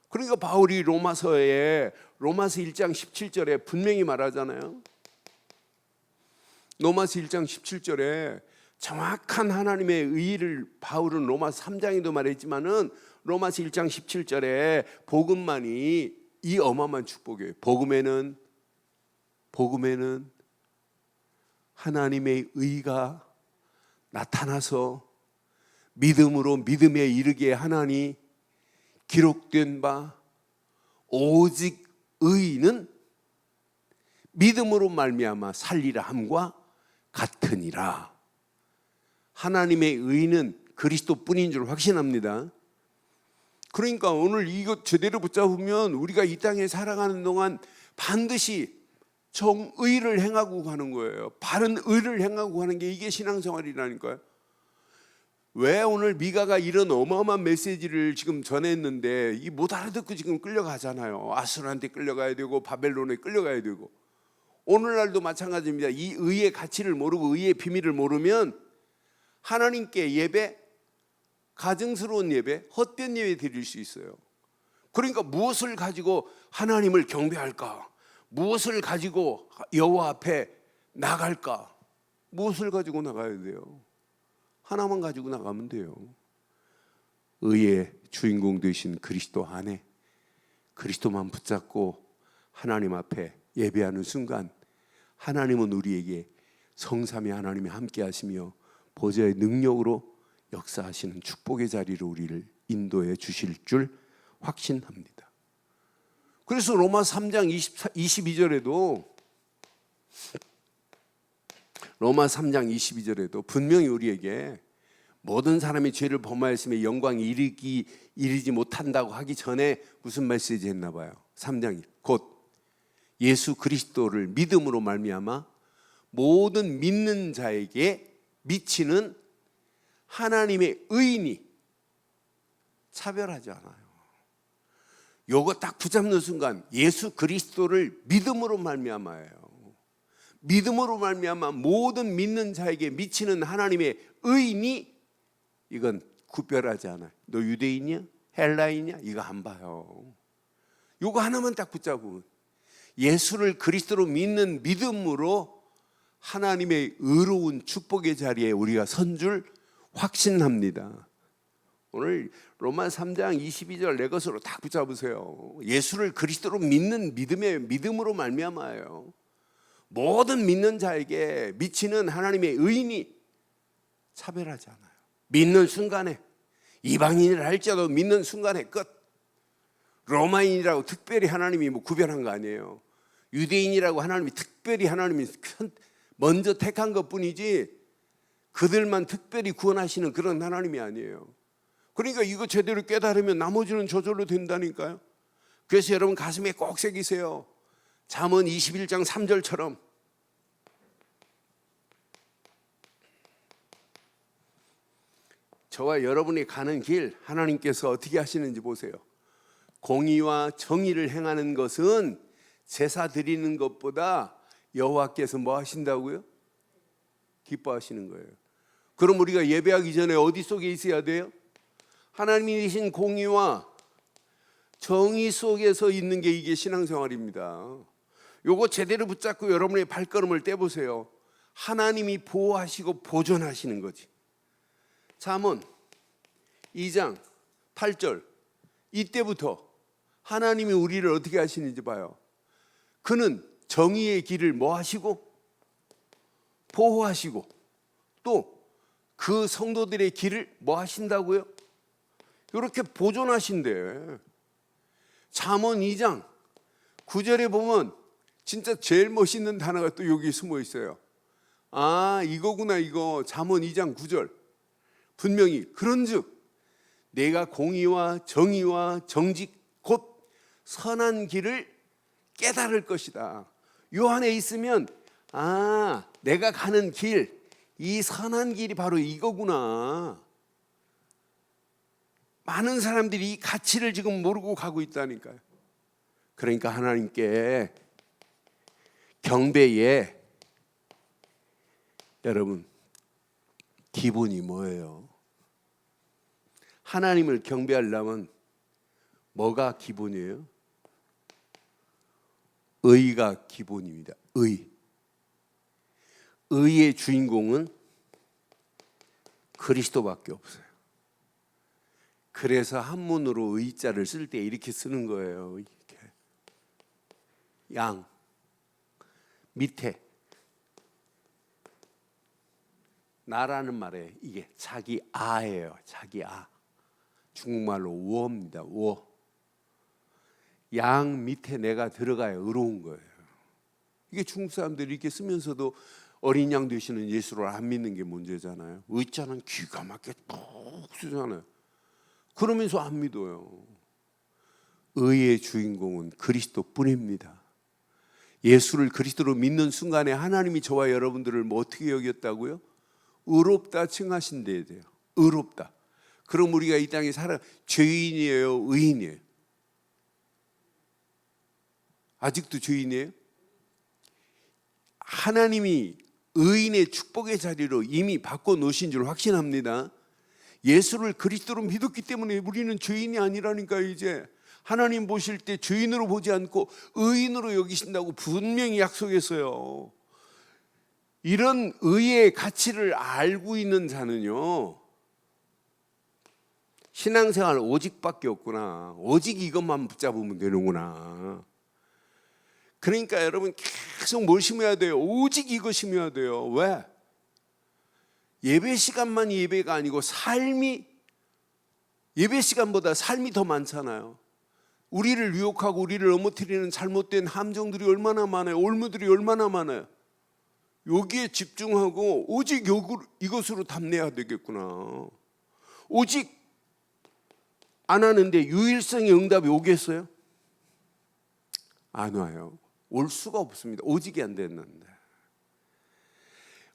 그러니까 바울이 로마서 1장 17절에 분명히 말하잖아요. 로마서 1장 17절에 정확한 하나님의 의의를 바울은 로마서 3장에도 말했지만은 로마서 1장 17절에 복음만이 이 어마어마한 축복이에요. 복음에는 하나님의 의가 나타나서 믿음으로 믿음에 이르게 하나니 기록된 바 오직 의인은 믿음으로 말미암아 살리라 함과 같으니라. 하나님의 의는 그리스도뿐인 줄 확신합니다. 그러니까 오늘 이거 제대로 붙잡으면 우리가 이 땅에 살아가는 동안 반드시 정의를 행하고 가는 거예요. 바른 의를 행하고 가는 게 이게 신앙생활이라니까요. 왜 오늘 미가가 이런 어마어마한 메시지를 지금 전했는데 이 못 알아듣고 지금 끌려가잖아요. 아수르한테 끌려가야 되고 바벨론에 끌려가야 되고. 오늘날도 마찬가지입니다. 이 의의 가치를 모르고 의의 비밀을 모르면 하나님께 예배 가증스러운 예배, 헛된 예배 드릴 수 있어요. 그러니까 무엇을 가지고 하나님을 경배할까? 무엇을 가지고 여호와 앞에 나갈까? 무엇을 가지고 나가야 돼요? 하나만 가지고 나가면 돼요. 의의 주인공 되신 그리스도 안에 그리스도만 붙잡고 하나님 앞에 예배하는 순간 하나님은 우리에게 성삼위 하나님이 함께 하시며 보좌의 능력으로 역사하시는 축복의 자리로 우리를 인도해 주실 줄 확신합니다. 그래서 로마 3장 22절에도 로마 3장 22절에도 분명히 우리에게 모든 사람이 죄를 범하였으며 영광이 이르지 못한다고 하기 전에 무슨 메시지 했나 봐요. 3장이 곧 예수 그리스도를 믿음으로 말미암아 모든 믿는 자에게 미치는 하나님의 의인이 차별하지 않아요. 요거 딱 붙잡는 순간 예수 그리스도를 믿음으로 말미암아예요. 믿음으로 말미암아 모든 믿는 자에게 미치는 하나님의 의인이 이건 구별하지 않아요. 너 유대인이야? 헬라인이야? 이거 안 봐요. 요거 하나만 딱 붙잡으면 예수를 그리스도로 믿는 믿음으로 하나님의 의로운 축복의 자리에 우리가 선 줄 확신합니다. 오늘 로마 3장 22절 내 것으로 딱 붙잡으세요. 예수를 그리스도로 믿는 믿음으로 말미암아요. 모든 믿는 자에게 미치는 하나님의 의인이 차별하지 않아요. 믿는 순간에 이방인이라 할지라도 믿는 순간에 끝. 로마인이라고 특별히 하나님이 뭐 구별한 거 아니에요. 유대인이라고 하나님이 특별히 하나님이 먼저 택한 것뿐이지 그들만 특별히 구원하시는 그런 하나님이 아니에요. 그러니까 이거 제대로 깨달으면 나머지는 저절로 된다니까요. 그래서 여러분 가슴에 꼭 새기세요. 잠언 21장 3절처럼 저와 여러분이 가는 길 하나님께서 어떻게 하시는지 보세요. 공의와 정의를 행하는 것은 제사 드리는 것보다 여호와께서 뭐 하신다고요? 기뻐하시는 거예요. 그럼 우리가 예배하기 전에 어디 속에 있어야 돼요? 하나님이 계신 공의와 정의 속에서 있는 게 이게 신앙생활입니다. 요거 제대로 붙잡고 여러분의 발걸음을 떼보세요. 하나님이 보호하시고 보존하시는 거지. 잠언 2장 8절 이때부터 하나님이 우리를 어떻게 하시는지 봐요. 그는 정의의 길을 뭐 하시고 보호하시고 또 그 성도들의 길을 뭐 하신다고요? 이렇게 보존하신대. 잠언 2장 9절에 보면 진짜 제일 멋있는 단어가 또 여기 숨어 있어요. 아, 이거구나. 이거 잠언 2장 9절 분명히 그런즉 내가 공의와 정의와 정직 곧 선한 길을 깨달을 것이다. 요 안에 있으면 아, 내가 가는 길, 이 선한 길이 바로 이거구나. 많은 사람들이 이 가치를 지금 모르고 가고 있다니까요. 그러니까 하나님께 경배에 여러분 기본이 뭐예요? 하나님을 경배하려면 뭐가 기본이에요? 의가 기본입니다. 의의 주인공은 그리스도밖에 없어요. 그래서 한문으로 의자를 쓸 때 이렇게 쓰는 거예요. 이렇게. 양 밑에 나라는 말에 이게 자기 아예요. 자기 아. 중국말로 우어입니다. 우어. 양 밑에 내가 들어가야 의로운 거예요. 이게 중국 사람들이 이렇게 쓰면서도 어린 양 되시는 예수를 안 믿는 게 문제잖아요. 의자는 기가 막히게 푹 쓰잖아요. 그러면서 안 믿어요. 의의 주인공은 그리스도뿐입니다. 예수를 그리스도로 믿는 순간에 하나님이 저와 여러분들을 뭐 어떻게 여겼다고요? 의롭다 칭하신대야 돼요. 의롭다. 그럼 우리가 이 땅에 살아 죄인이에요, 의인이에요? 아직도 죄인이에요? 하나님이 의인의 축복의 자리로 이미 바꿔 놓으신 줄 확신합니다. 예수를 그리스도로 믿었기 때문에 우리는 죄인이 아니라니까요. 이제 하나님 보실 때 죄인으로 보지 않고 의인으로 여기신다고 분명히 약속했어요. 이런 의의 가치를 알고 있는 자는요, 신앙생활 오직밖에 없구나. 오직 이것만 붙잡으면 되는구나. 그러니까 여러분 계속 뭘 심어야 돼요? 오직 이거 심어야 돼요. 왜? 예배 시간만 예배가 아니고 삶이, 예배 시간보다 삶이 더 많잖아요. 우리를 유혹하고 우리를 넘어뜨리는 잘못된 함정들이 얼마나 많아요. 올무들이 얼마나 많아요. 여기에 집중하고 오직 이것으로 답내야 되겠구나. 오직 안 하는데 유일성의 응답이 오겠어요? 안 와요. 올 수가 없습니다. 오직이 안 됐는데.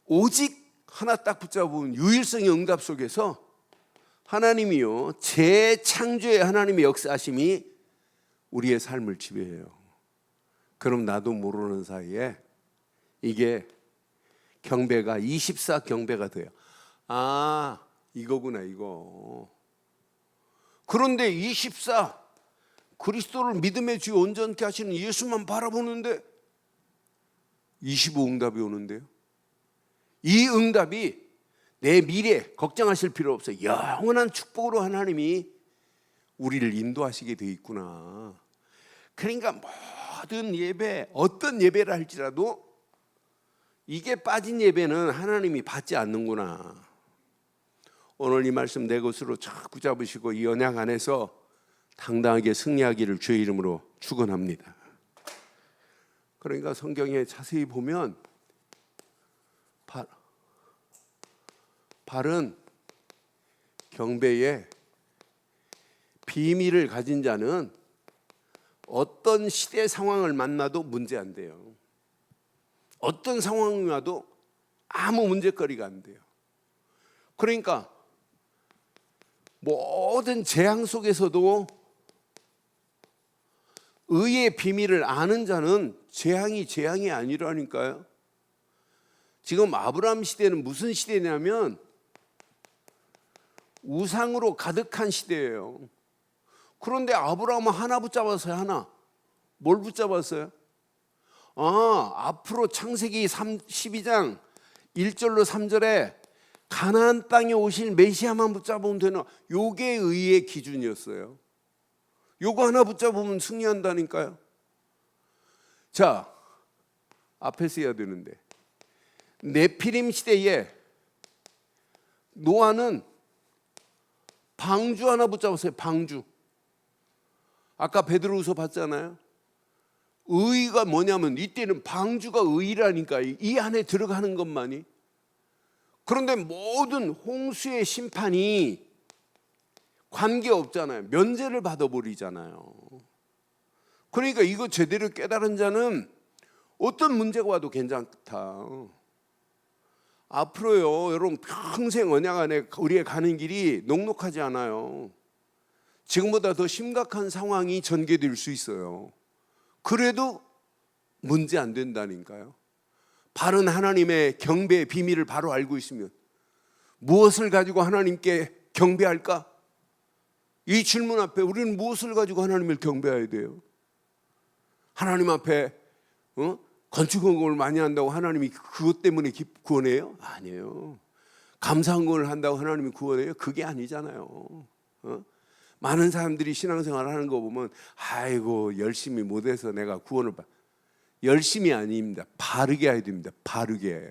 오직 하나 딱 붙잡은 유일성의 응답 속에서 하나님이요, 재창조의 하나님의 역사하심이 우리의 삶을 지배해요. 그럼 나도 모르는 사이에 이게 경배가 24 경배가 돼요. 아, 이거구나 이거. 그런데 24 그리스도를 믿음의 주 온전케 하시는 예수만 바라보는데 25 응답이 오는데요. 이 응답이 내 미래 걱정하실 필요 없어요. 영원한 축복으로 하나님이 우리를 인도하시게 돼 있구나. 그러니까 모든 예배, 어떤 예배를 할지라도 이게 빠진 예배는 하나님이 받지 않는구나. 오늘 이 말씀 내 것으로 자꾸 잡으시고 이 언약 안에서 당당하게 승리하기를 주의 이름으로 축원합니다. 그러니까 성경에 자세히 보면 바른 경배에 비밀을 가진 자는 어떤 시대 상황을 만나도 문제 안 돼요. 어떤 상황이 와도 아무 문제거리가 안 돼요. 그러니까 모든 재앙 속에서도 의의 비밀을 아는 자는 재앙이 아니라니까요. 지금 아브라함 시대는 무슨 시대냐면 우상으로 가득한 시대예요. 그런데 아브라함은 하나 붙잡았어요. 하나. 뭘 붙잡았어요? 앞으로 창세기 12장 1절로 3절에 가나안 땅에 오실 메시아만 붙잡으면 되나? 요게 의의 기준이었어요. 요거 하나 붙잡으면 승리한다니까요. 자, 앞에 써야 되는데 네피림 시대에 노아는 방주 하나 붙잡았어요. 방주. 아까 베드로후서 봤잖아요. 의가 뭐냐면 이때는 방주가 의라니까 이 안에 들어가는 것만이. 그런데 모든 홍수의 심판이 관계없잖아요. 면제를 받아버리잖아요. 그러니까 이거 제대로 깨달은 자는 어떤 문제가 와도 괜찮다. 앞으로요, 여러분 평생 언약 안에 우리가 가는 길이 녹록하지 않아요. 지금보다 더 심각한 상황이 전개될 수 있어요. 그래도 문제 안 된다니까요. 바른 하나님의 경배의 비밀을 바로 알고 있으면 무엇을 가지고 하나님께 경배할까? 이 질문 앞에 우리는 무엇을 가지고 하나님을 경배해야 돼요? 하나님 앞에 건축헌금을 많이 한다고 하나님이 그것 때문에 구원해요? 아니에요. 감사헌금을 한다고 하나님이 구원해요? 그게 아니잖아요. 많은 사람들이 신앙생활을 하는 거 보면 아이고 열심히 못해서 내가 구원을 받. 열심히 아닙니다. 바르게 해야 됩니다. 바르게.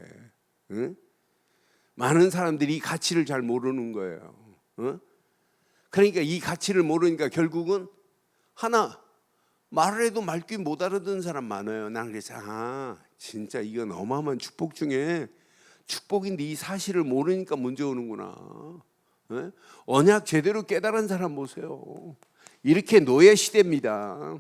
많은 사람들이 이 가치를 잘 모르는 거예요. 그러니까 이 가치를 모르니까 결국은 하나 말을 해도 말귀 못 알아듣는 사람 많아요. 난 그래서 진짜 이건 어마어마한 축복 중에 축복인데 이 사실을 모르니까 문제 오는구나. 언약 제대로 깨달은 사람 보세요. 이렇게 노예 시대입니다.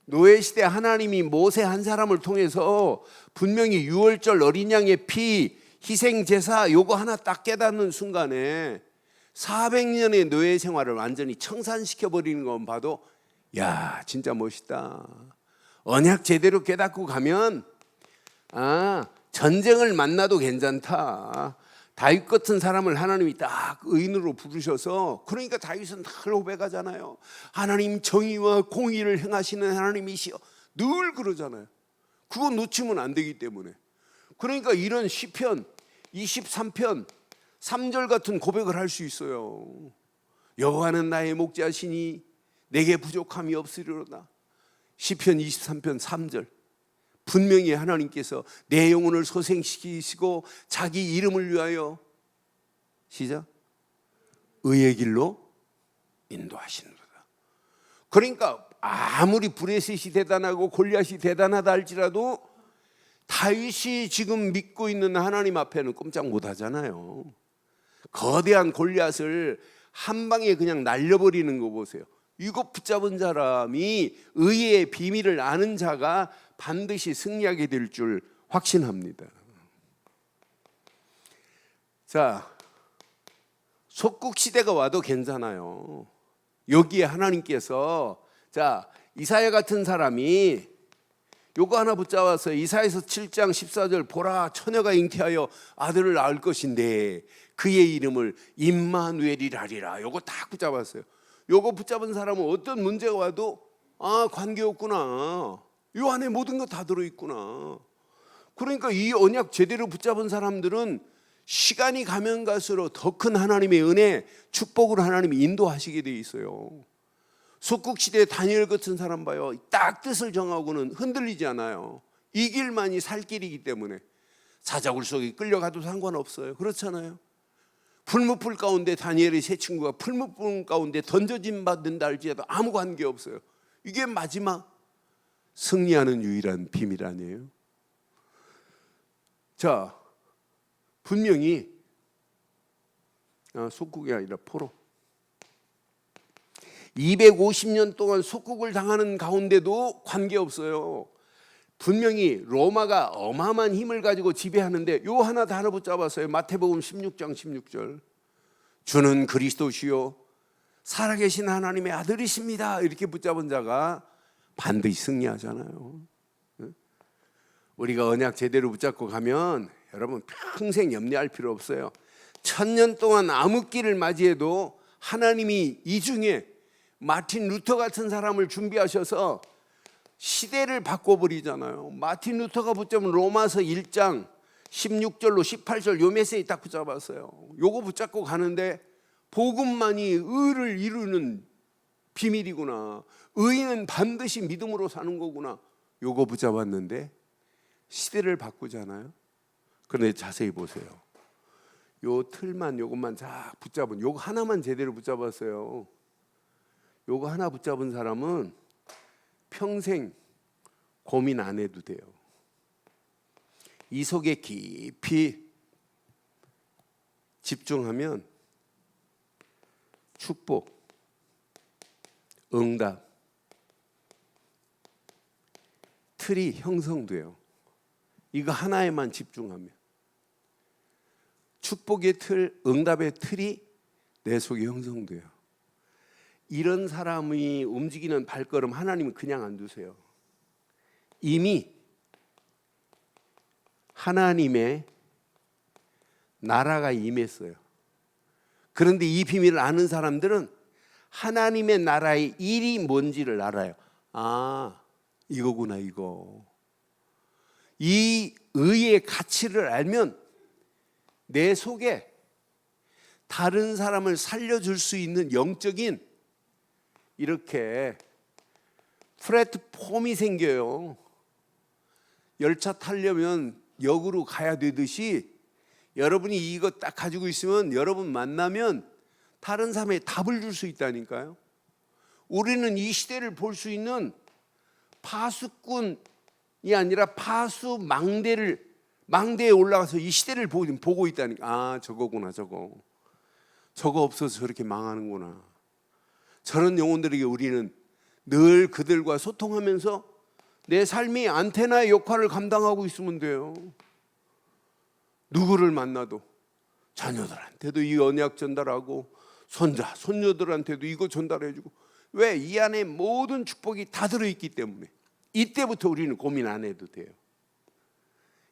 노예 시대 하나님이 모세 한 사람을 통해서 분명히 유월절 어린 양의 피 희생 제사 요거 하나 딱 깨닫는 순간에 400년의 노예 생활을 완전히 청산시켜 버리는 것만 봐도 야 진짜 멋있다. 언약 제대로 깨닫고 가면 전쟁을 만나도 괜찮다. 다윗 같은 사람을 하나님이 딱 의인으로 부르셔서, 그러니까 다윗은 늘 고백하잖아요. 하나님 정의와 공의를 행하시는 하나님이시여, 늘 그러잖아요. 그거 놓치면 안 되기 때문에. 그러니까 이런 시편 23편 3절 같은 고백을 할 수 있어요. 여호와는 나의 목자시니 내게 부족함이 없으리로다. 시편 23편 3절. 분명히 하나님께서 내 영혼을 소생시키시고 자기 이름을 위하여 시작 의의 길로 인도하시는도다. 그러니까 아무리 브레셋이 대단하고 골리앗이 대단하다 할지라도 다윗이 지금 믿고 있는 하나님 앞에는 꼼짝 못하잖아요. 거대한 골리앗을 한 방에 그냥 날려버리는 거 보세요. 이거 붙잡은 사람이 의의 비밀을 아는 자가 반드시 승리하게 될 줄 확신합니다. 자, 속국 시대가 와도 괜찮아요. 여기에 하나님께서 자, 이사야 같은 사람이 요거 하나 붙잡아서 이사야서 7장 14절 보라 처녀가 잉태하여 아들을 낳을 것인데 그의 이름을 임마누엘이라리라. 요거 딱 붙잡았어요. 요거 붙잡은 사람은 어떤 문제가 와도 아, 관계없구나. 요 안에 모든 거 다 들어있구나. 그러니까 이 언약 제대로 붙잡은 사람들은 시간이 가면 갈수록 더 큰 하나님의 은혜, 축복을 하나님이 인도하시게 돼 있어요. 속국시대 다니엘 같은 사람 봐요. 딱 뜻을 정하고는 흔들리지 않아요. 이 길만이 살 길이기 때문에 사자굴 속에 끌려가도 상관없어요. 그렇잖아요. 풀무불 가운데 다니엘의 세 친구가 풀무불 가운데 던져진 받는다 할지라도 아무 관계 없어요. 이게 마지막 승리하는 유일한 비밀 아니에요? 자, 분명히 속국이 아니라 포로 250년 동안 속국을 당하는 가운데도 관계없어요. 분명히 로마가 어마어마한 힘을 가지고 지배하는데 요 하나 다 붙잡았어요. 마태복음 16장 16절. 주는 그리스도시요 살아계신 하나님의 아들이십니다. 이렇게 붙잡은 자가 반드시 승리하잖아요. 우리가 언약 제대로 붙잡고 가면 여러분 평생 염려할 필요 없어요. 1000년 동안 암흑기를 맞이해도 하나님이 이 중에 마틴 루터 같은 사람을 준비하셔서 시대를 바꿔버리잖아요. 마틴 루터가 붙잡은 로마서 1장 16절로 18절 요 메시지 딱 붙잡았어요. 요거 붙잡고 가는데 복음만이 의를 이루는 비밀이구나. 의인은 반드시 믿음으로 사는 거구나. 요거 붙잡았는데 시대를 바꾸잖아요. 그런데 자세히 보세요. 요 틀만 요것만 쫙 붙잡은 요거 하나만 제대로 붙잡았어요. 요거 하나 붙잡은 사람은 평생 고민 안 해도 돼요. 이 속에 깊이 집중하면 축복, 응답, 틀이 형성돼요. 이거 하나에만 집중하면 축복의 틀, 응답의 틀이 내 속에 형성돼요. 이런 사람이 움직이는 발걸음 하나님은 그냥 안 두세요. 이미 하나님의 나라가 임했어요. 그런데 이 비밀을 아는 사람들은 하나님의 나라의 일이 뭔지를 알아요. 아, 이거구나 이거. 이 의의 가치를 알면 내 속에 다른 사람을 살려줄 수 있는 영적인 이렇게 플랫폼이 생겨요. 열차 타려면 역으로 가야 되듯이 여러분이 이거 딱 가지고 있으면 여러분 만나면 다른 사람에게 답을 줄 수 있다니까요. 우리는 이 시대를 볼 수 있는 파수꾼이 아니라 파수 망대에 올라가서 이 시대를 보고 있다니까. 아, 저거구나 저거 없어서 저렇게 망하는구나. 저런 영혼들에게 우리는 늘 그들과 소통하면서 내 삶이 안테나의 역할을 감당하고 있으면 돼요. 누구를 만나도 자녀들한테도 이 언약 전달하고 손자, 손녀들한테도 이거 전달해주고. 왜? 이 안에 모든 축복이 다 들어있기 때문에. 이때부터 우리는 고민 안 해도 돼요.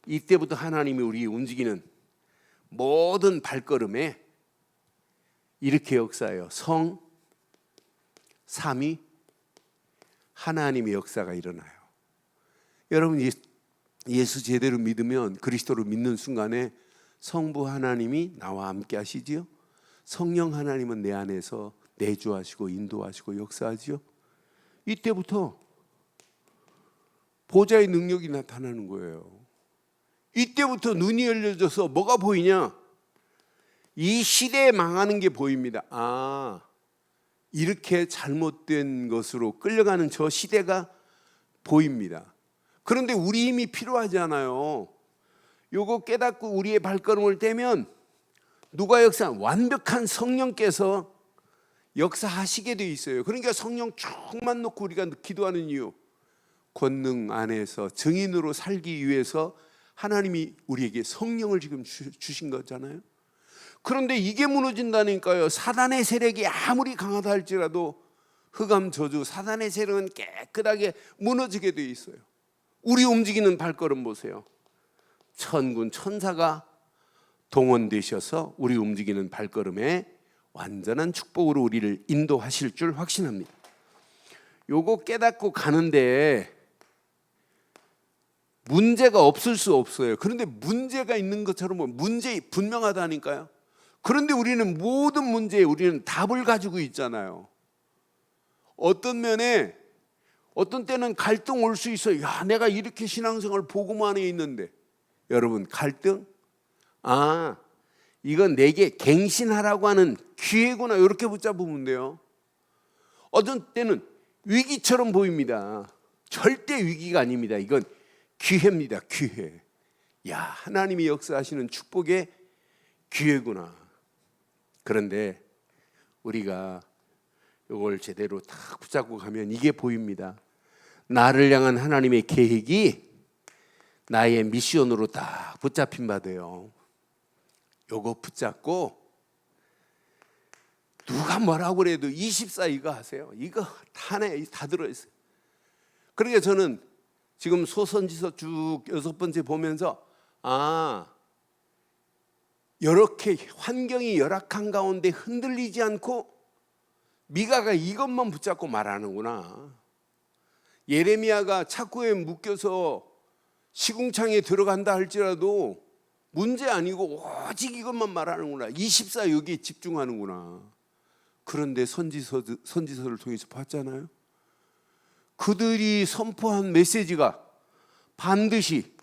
이때부터 하나님이 우리 움직이는 모든 발걸음에 이렇게 역사해요. 성, 삼위, 하나님의 역사가 일어나요. 여러분 예수 제대로 믿으면, 그리스도를 믿는 순간에 성부 하나님이 나와 함께 하시지요. 성령 하나님은 내 안에서 내주하시고 인도하시고 역사하지요. 이때부터 보좌의 능력이 나타나는 거예요. 이때부터 눈이 열려져서 뭐가 보이냐? 이 시대에 망하는 게 보입니다. 아, 이렇게 잘못된 것으로 끌려가는 저 시대가 보입니다. 그런데 우리 힘이 필요하지 않아요. 요거 깨닫고 우리의 발걸음을 떼면 누가 역사한 완벽한 성령께서 역사하시게 돼 있어요. 그러니까 성령 충만 놓고 우리가 기도하는 이유, 권능 안에서 증인으로 살기 위해서 하나님이 우리에게 성령을 지금 주신 거잖아요. 그런데 이게 무너진다니까요. 사단의 세력이 아무리 강하다 할지라도 흑암 저주, 사단의 세력은 깨끗하게 무너지게 돼 있어요. 우리 움직이는 발걸음 보세요. 천군 천사가 동원되셔서 우리 움직이는 발걸음에 완전한 축복으로 우리를 인도하실 줄 확신합니다. 요거 깨닫고 가는데 문제가 없을 수 없어요. 그런데 문제가 있는 것처럼 문제 분명하다니까요. 그런데 우리는 모든 문제에 우리는 답을 가지고 있잖아요. 어떤 면에 어떤 때는 갈등 올 수 있어요. 야, 내가 이렇게 신앙생활 복음 안에 있는데. 여러분, 갈등? 아, 이건 내게 갱신하라고 하는 기회구나. 이렇게 붙잡으면 돼요. 어떤 때는 위기처럼 보입니다. 절대 위기가 아닙니다. 이건 기회입니다. 기회. 야, 하나님이 역사하시는 축복의 기회구나. 그런데 우리가 이걸 제대로 딱 붙잡고 가면 이게 보입니다. 나를 향한 하나님의 계획이 나의 미션으로 딱 붙잡힌 바 돼요. 요거 붙잡고 누가 뭐라고 그래도 24 이거 하세요. 이거 다 들어있어요. 그러니까 저는 지금 소선지서 쭉 6번째 보면서 이렇게 환경이 열악한 가운데 흔들리지 않고 미가가 이것만 붙잡고 말하는구나. 예레미야가 착고에 묶여서 시궁창에 들어간다 할지라도 문제 아니고 오직 이것만 말하는구나. 24 여기에 집중하는구나. 그런데 선지서를 통해서 봤잖아요. 그들이 선포한 메시지가 반드시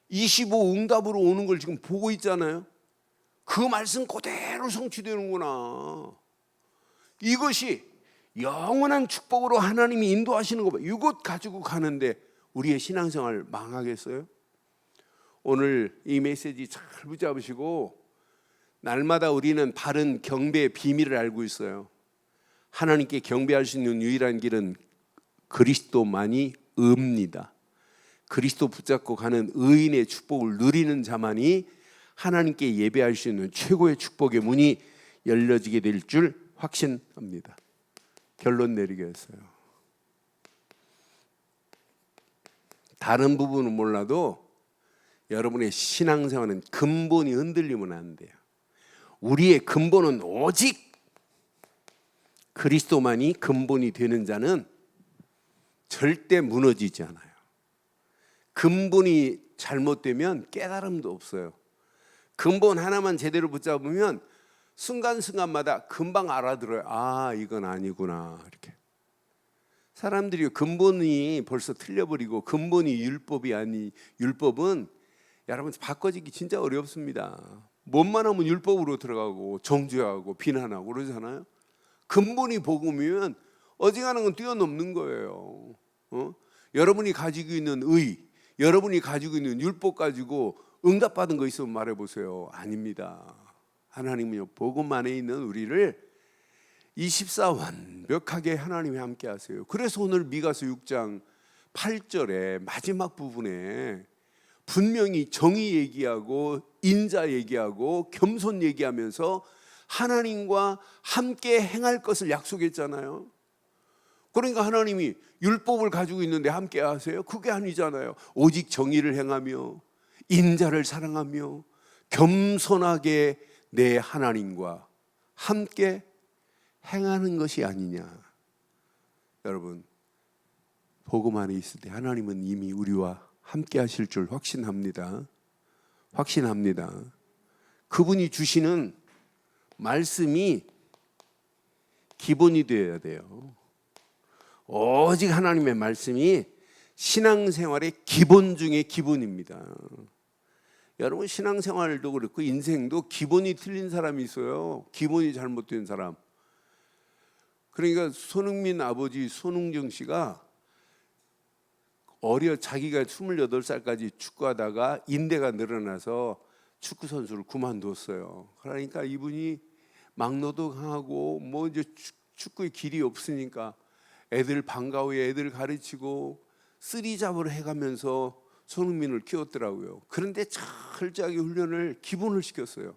25 응답으로 오는 걸 지금 보고 있잖아요. 그 말씀 그대로 성취되는구나. 이것이 영원한 축복으로 하나님이 인도하시는 거 봐. 이것 가지고 가는데 우리의 신앙생활 망하겠어요? 오늘 이 메시지 잘 붙잡으시고 날마다 우리는 바른 경배의 비밀을 알고 있어요. 하나님께 경배할 수 있는 유일한 길은 그리스도만이 읍니다. 그리스도 붙잡고 가는 의인의 축복을 누리는 자만이 하나님께 예배할 수 있는 최고의 축복의 문이 열려지게 될 줄 확신합니다. 결론 내리겠어요. 다른 부분은 몰라도 여러분의 신앙생활은 근본이 흔들리면 안 돼요. 우리의 근본은 오직 그리스도만이 근본이 되는 자는 절대 무너지지 않아요. 근본이 잘못되면 깨달음도 없어요. 근본 하나만 제대로 붙잡으면 순간순간마다 금방 알아들어요. 아, 이건 아니구나. 이렇게. 사람들이 근본이 벌써 틀려버리고 근본이 율법이 아니, 율법은 여러분 바꿔지기 진짜 어렵습니다. 뭔만 하면 율법으로 들어가고 정죄하고 비난하고 그러잖아요. 근본이 복음이면 어지간한 건 뛰어넘는 거예요. 여러분이 가지고 있는 의, 여러분이 가지고 있는 율법 가지고 응답받은 거 있으면 말해보세요. 아닙니다. 하나님은요, 복음 안에 있는 우리를 24 완벽하게 하나님이 함께 하세요. 그래서 오늘 미가서 6장 8절에 마지막 부분에 분명히 정의 얘기하고 인자 얘기하고 겸손 얘기하면서 하나님과 함께 행할 것을 약속했잖아요. 그러니까 하나님이 율법을 가지고 있는데 함께 하세요? 그게 아니잖아요. 오직 정의를 행하며 인자를 사랑하며 겸손하게 내 하나님과 함께 행하는 것이 아니냐. 여러분, 복음 안에 있을 때 하나님은 이미 우리와 함께 하실 줄 확신합니다. 확신합니다. 그분이 주시는 말씀이 기본이 되어야 돼요. 오직 하나님의 말씀이 신앙생활의 기본 중에 기본입니다. 여러분, 신앙생활도 그렇고 인생도 기본이 틀린 사람이 있어요. 기본이 잘못된 사람. 그러니까 손흥민 아버지 손흥정 씨가 자기가 28살까지 축구하다가 인대가 늘어나서 축구 선수를 그만뒀어요. 그러니까 이분이 막노도 강하고 뭐 이제 축구의 길이 없으니까 애들 방과 후에 애들 가르치고 쓰리잡을 해가면서 손흥민을 키웠더라고요. 그런데 철저하게 훈련을 기본을 시켰어요.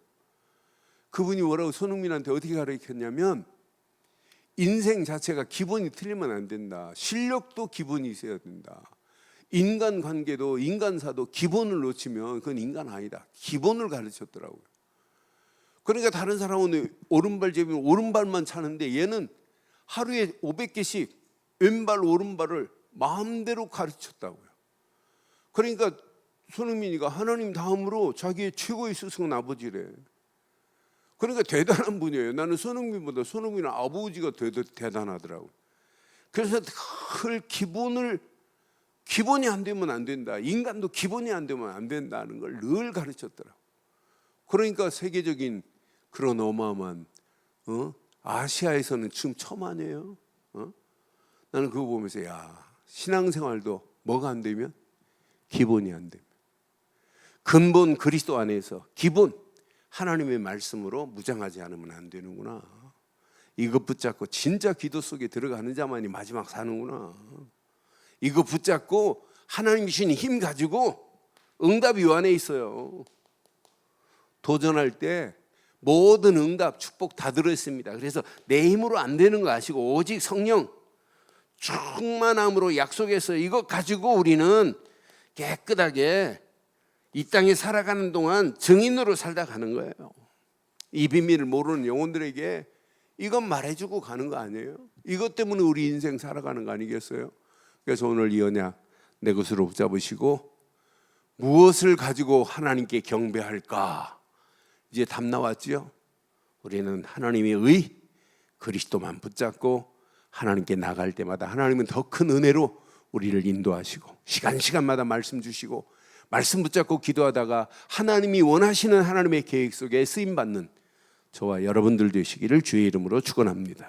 그분이 뭐라고 손흥민한테 어떻게 가르쳤냐면 인생 자체가 기본이 틀리면 안 된다. 실력도 기본이 있어야 된다. 인간관계도 인간사도 기본을 놓치면 그건 인간 아니다. 기본을 가르쳤더라고요. 그러니까 다른 사람은 오른발 제비면 오른발만 차는데 얘는 하루에 500개씩 왼발 오른발을 마음대로 가르쳤다고요. 그러니까 손흥민이가 하나님 다음으로 자기의 최고의 스승은 아버지래. 그러니까 대단한 분이에요. 나는 손흥민보다 손흥민 아버지가 대단하더라고요. 그래서 그 기본이 안 되면 안 된다. 인간도 기본이 안 되면 안 된다는 걸 늘 가르쳤더라고요. 그러니까 세계적인 그런 어마어마한 아시아에서는 지금 처음 아니에요. 나는 그거 보면서 신앙생활도 뭐가 안 되면 기본이 안 되면 근본 그리스도 안에서 기본 하나님의 말씀으로 무장하지 않으면 안 되는구나. 이것 붙잡고 진짜 기도 속에 들어가는 자만이 마지막 사는구나. 이거 붙잡고 하나님 주신 힘 가지고 응답이 요 안에 있어요. 도전할 때 모든 응답 축복 다 들어있습니다. 그래서 내 힘으로 안 되는 거 아시고 오직 성령 충만함으로 약속해서 이것 가지고 우리는 깨끗하게 이 땅에 살아가는 동안 증인으로 살다 가는 거예요. 이 비밀을 모르는 영혼들에게 이건 말해주고 가는 거 아니에요? 이것 때문에 우리 인생 살아가는 거 아니겠어요? 그래서 오늘 이 언약 내 것으로 붙잡으시고 무엇을 가지고 하나님께 경배할까? 이제 답 나왔죠? 우리는 하나님의 의 그리스도만 붙잡고 하나님께 나갈 때마다 하나님은 더 큰 은혜로 우리를 인도하시고 시간마다 말씀 주시고 말씀 붙잡고 기도하다가 하나님이 원하시는 하나님의 계획 속에 쓰임받는 저와 여러분들 되시기를 주의 이름으로 축원합니다.